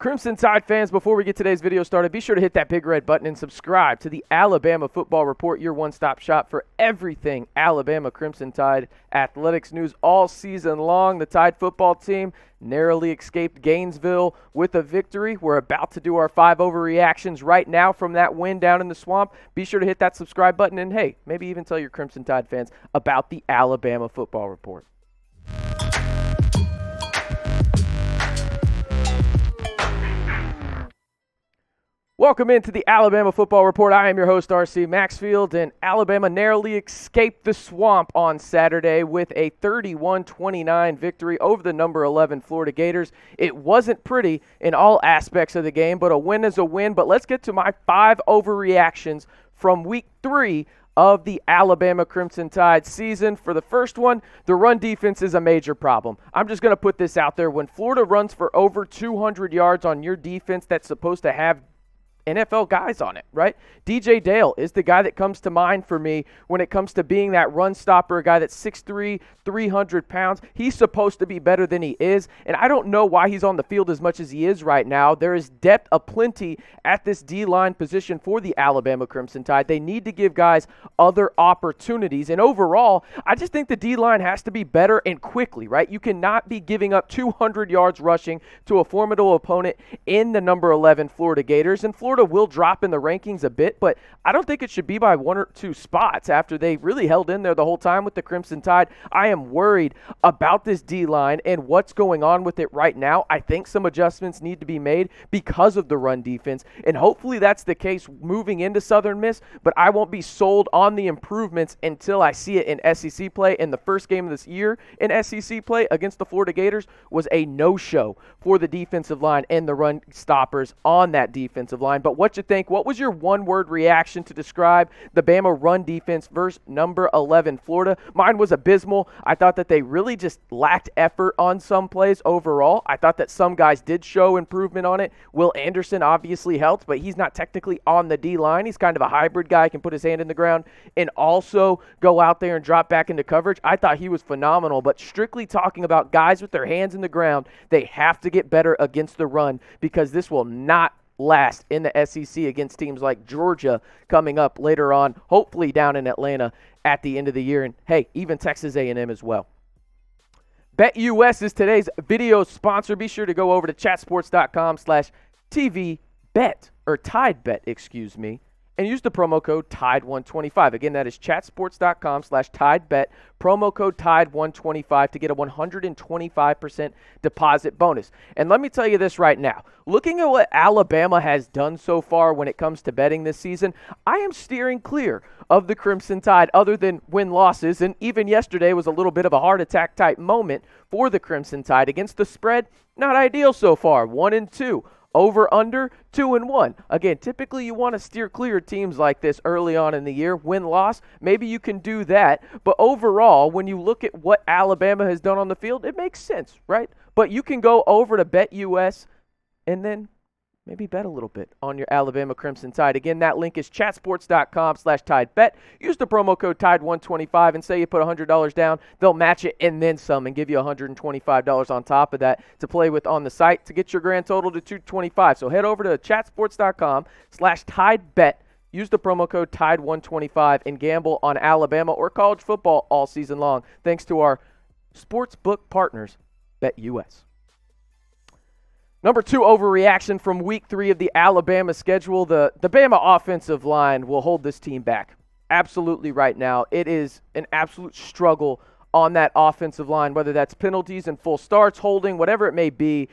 Crimson Tide fans, before we get today's video started, be sure to hit that big red button and subscribe to the Alabama Football Report, your one-stop shop for everything Alabama Crimson Tide athletics news all season long. The Tide football team narrowly escaped Gainesville with a victory. We're about to do our 5 overreactions right now from that win down in the swamp. Be sure to hit that subscribe button and, hey, maybe even tell your Crimson Tide fans about the Alabama Football Report. Welcome into the Alabama Football Report. I am your host, RC Maxfield, and Alabama narrowly escaped the swamp on Saturday with a 31-29 victory over the number 11 Florida Gators. It wasn't pretty in all aspects of the game, but a win is a win. But let's get to my 5 overreactions from Week 3 of the Alabama Crimson Tide season. For the first one, the run defense is a major problem. I'm just going to put this out there. When Florida runs for over 200 yards on your defense that's supposed to have NFL guys on it, right? DJ Dale is the guy that comes to mind for me when it comes to being that run stopper, a guy that's 6'3", 300 pounds. He's supposed to be better than he is, and I don't know why he's on the field as much as he is right now. There is depth aplenty at this D-line position for the Alabama Crimson Tide. They need to give guys other opportunities, and overall, I just think the D-line has to be better and quickly, right? You cannot be giving up 200 yards rushing to a formidable opponent in the number 11 Florida Gators, and Florida will drop in the rankings a bit, but I don't think it should be by 1 or 2 spots after they really held in there the whole time with the Crimson Tide. I am worried about this D-line and what's going on with it right now. I think some adjustments need to be made because of the run defense, and hopefully that's the case moving into Southern Miss, but I won't be sold on the improvements until I see it in SEC play. And the first game of this year in SEC play against the Florida Gators was a no-show for the defensive line and the run stoppers on that defensive line. But what you think? What was your one-word reaction to describe the Bama run defense versus number 11 Florida? Mine was abysmal. I thought that they really just lacked effort on some plays overall. I thought that some guys did show improvement on it. Will Anderson obviously helped, but he's not technically on the D-line. He's kind of a hybrid guy, can put his hand in the ground and also go out there and drop back into coverage. I thought he was phenomenal, but strictly talking about guys with their hands in the ground, they have to get better against the run because this will not last in the SEC against teams like Georgia coming up later on, hopefully down in Atlanta at the end of the year, and hey, even Texas A&M as well. BetUS is today's video sponsor. Be sure to go over to chatsports.com/TVBet, or TideBet, excuse me, and use the promo code TIDE125. Again, that is chatsports.com/TideBet, promo code TIDE125 to get a 125% deposit bonus. And let me tell you this right now. Looking at what Alabama has done so far when it comes to betting this season, I am steering clear of the Crimson Tide other than win-losses. And even yesterday was a little bit of a heart attack type moment for the Crimson Tide. Against the spread, not ideal so far, 1-2. Over, under, 2-1. Again, typically you want to steer clear of teams like this early on in the year. Win-loss, maybe you can do that. But overall, when you look at what Alabama has done on the field, it makes sense, right? But you can go over to BetUS and then maybe bet a little bit on your Alabama Crimson Tide. Again, that link is chatsports.com/TideBet. Use the promo code TIDE125 and say you put $100 down. They'll match it and then some and give you $125 on top of that to play with on the site to get your grand total to $225. So head over to chatsports.com/TideBet. Use the promo code TIDE125 and gamble on Alabama or college football all season long. Thanks to our sportsbook partners, BetUS. Number 2 overreaction from Week 3 of the Alabama schedule. The Bama offensive line will hold this team back. Absolutely right now. It is an absolute struggle on that offensive line, whether that's penalties and full starts, holding, whatever it may be.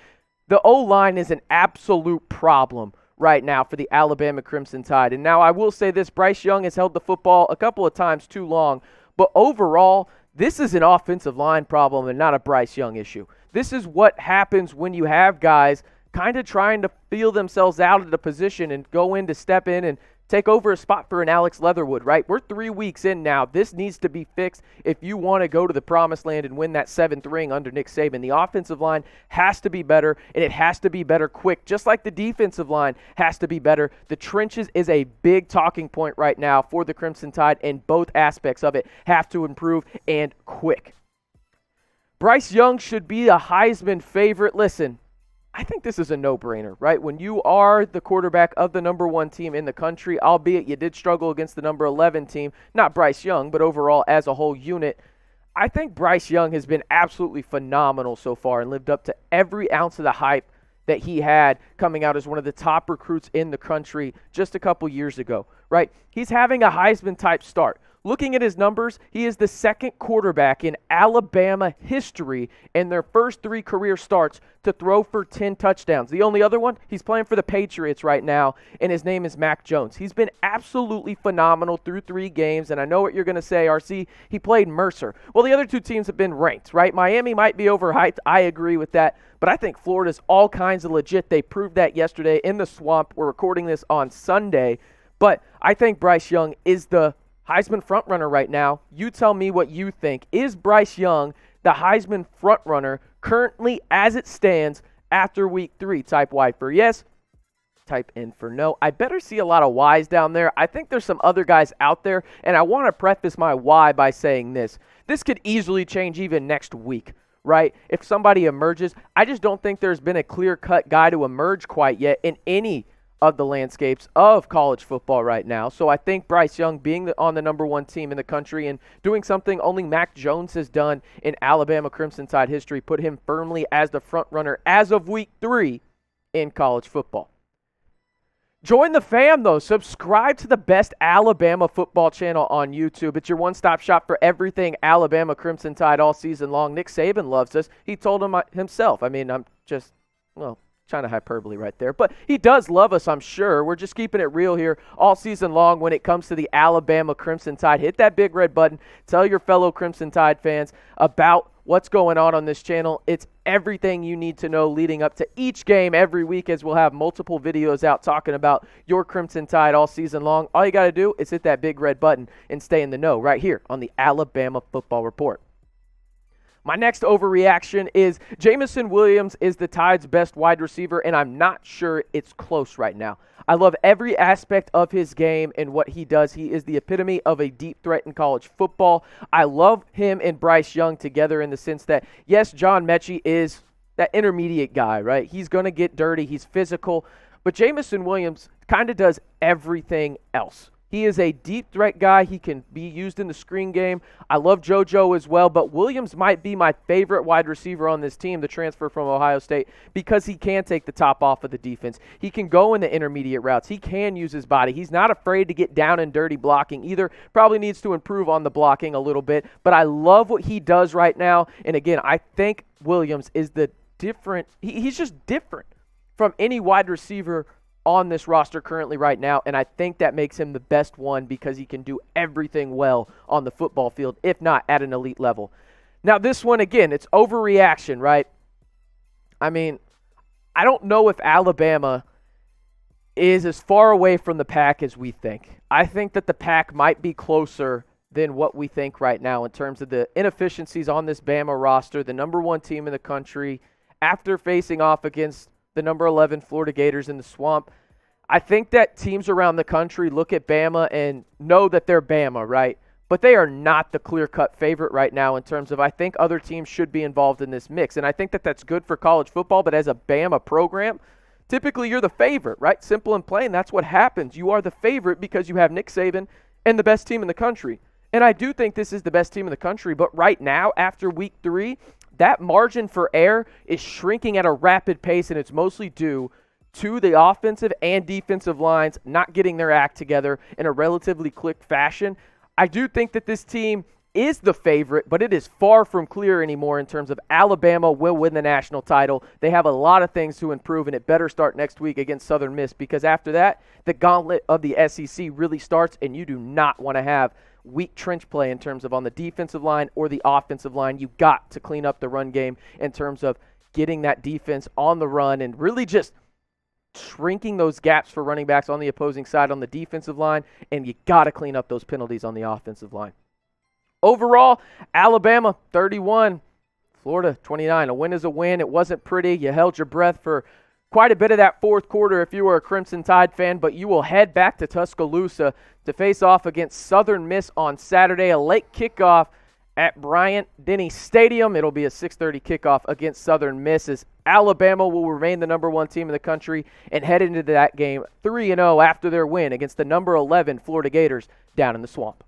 The O-line is an absolute problem right now for the Alabama Crimson Tide. And now I will say this, Bryce Young has held the football a couple of times too long, but overall, this is an offensive line problem and not a Bryce Young issue. This is what happens when you have guys kind of trying to feel themselves out of the position and go in to step in and take over a spot for an Alex Leatherwood, right? We're 3 weeks in now. This needs to be fixed if you want to go to the promised land and win that 7th ring under Nick Saban. The offensive line has to be better, and it has to be better quick, just like the defensive line has to be better. The trenches is a big talking point right now for the Crimson Tide, and both aspects of it have to improve and quick. Bryce Young should be a Heisman favorite. Listen, I think this is a no-brainer, right? When you are the quarterback of the number 1 team in the country, albeit you did struggle against the number 11 team, not Bryce Young, but overall as a whole unit, I think Bryce Young has been absolutely phenomenal so far and lived up to every ounce of the hype that he had coming out as one of the top recruits in the country just a couple years ago, right? He's having a Heisman-type start. Looking at his numbers, he is the second quarterback in Alabama history in their first 3 career starts to throw for 10 touchdowns. The only other one, he's playing for the Patriots right now, and his name is Mac Jones. He's been absolutely phenomenal through 3 games, and I know what you're going to say, RC. He played Mercer. Well, the other 2 teams have been ranked, right? Miami might be overhyped. I agree with that, but I think Florida's all kinds of legit. They proved that yesterday in the Swamp. We're recording this on Sunday, but I think Bryce Young is the Heisman frontrunner right now. You tell me what you think. Is Bryce Young the Heisman frontrunner currently as it stands after week 3? Type Y for yes. Type in for no. I better see a lot of Y's down there. I think there's some other guys out there, and I want to preface my Y by saying this. This could easily change even next week, right? If somebody emerges, I just don't think there's been a clear-cut guy to emerge quite yet in any of the landscapes of college football right now. So I think Bryce Young being on the number 1 team in the country and doing something only Mac Jones has done in Alabama Crimson Tide history put him firmly as the front runner as of week 3 in college football. Join the fam, though. Subscribe to the best Alabama football channel on YouTube. It's your one-stop shop for everything Alabama Crimson Tide all season long. Nick Saban loves us. He told him himself. I mean, I'm just, well, kind of hyperbole right there, but he does love us, I'm sure. We're just keeping it real here all season long when it comes to the Alabama Crimson Tide. Hit that big red button. Tell your fellow Crimson Tide fans about what's going on this channel. It's everything you need to know leading up to each game every week, as we'll have multiple videos out talking about your Crimson Tide all season long. All you got to do is hit that big red button and stay in the know right here on the Alabama Football Report. My next overreaction is Jameson Williams is the Tide's best wide receiver, and I'm not sure it's close right now. I love every aspect of his game and what he does. He is the epitome of a deep threat in college football. I love him and Bryce Young together in the sense that, yes, John Mechie is that intermediate guy, right? He's going to get dirty. He's physical. But Jameson Williams kind of does everything else. He is a deep threat guy. He can be used in the screen game. I love JoJo as well, but Williams might be my favorite wide receiver on this team, the transfer from Ohio State, because he can take the top off of the defense. He can go in the intermediate routes. He can use his body. He's not afraid to get down and dirty blocking either. Probably needs to improve on the blocking a little bit, but I love what he does right now. And again, I think Williams is the different. He's just different from any wide receiver on this roster currently right now, and I think that makes him the best one because he can do everything well on the football field, if not at an elite level. Now this one, again, it's overreaction, right? I mean, I don't know if Alabama is as far away from the pack as we think. I think that the pack might be closer than what we think right now in terms of the inefficiencies on this Bama roster, the number 1 team in the country, after facing off against the number 11 Florida Gators in the Swamp. I think that teams around the country look at Bama and know that they're Bama, right? But they are not the clear-cut favorite right now in terms of I think other teams should be involved in this mix. And I think that that's good for college football, but as a Bama program, typically you're the favorite, right? Simple and plain, that's what happens. You are the favorite because you have Nick Saban and the best team in the country. And I do think this is the best team in the country, but right now, after week 3, that margin for error is shrinking at a rapid pace, and it's mostly due to the offensive and defensive lines not getting their act together in a relatively quick fashion. I do think that this team is the favorite, but it is far from clear anymore in terms of Alabama will win the national title. They have a lot of things to improve, and it better start next week against Southern Miss, because after that, the gauntlet of the SEC really starts, and you do not want to have weak trench play in terms of on the defensive line or the offensive line. You got to clean up the run game in terms of getting that defense on the run and really just shrinking those gaps for running backs on the opposing side on the defensive line, and you got to clean up those penalties on the offensive line. Overall, Alabama 31, Florida 29. A win is a win. It wasn't pretty. You held your breath for quite a bit of that fourth quarter if you were a Crimson Tide fan, but you will head back to Tuscaloosa to face off against Southern Miss on Saturday, a late kickoff at Bryant-Denny Stadium. It'll be a 6:30 kickoff against Southern Miss as Alabama will remain the number 1 team in the country and head into that game 3-0 after their win against the number 11 Florida Gators down in the Swamp.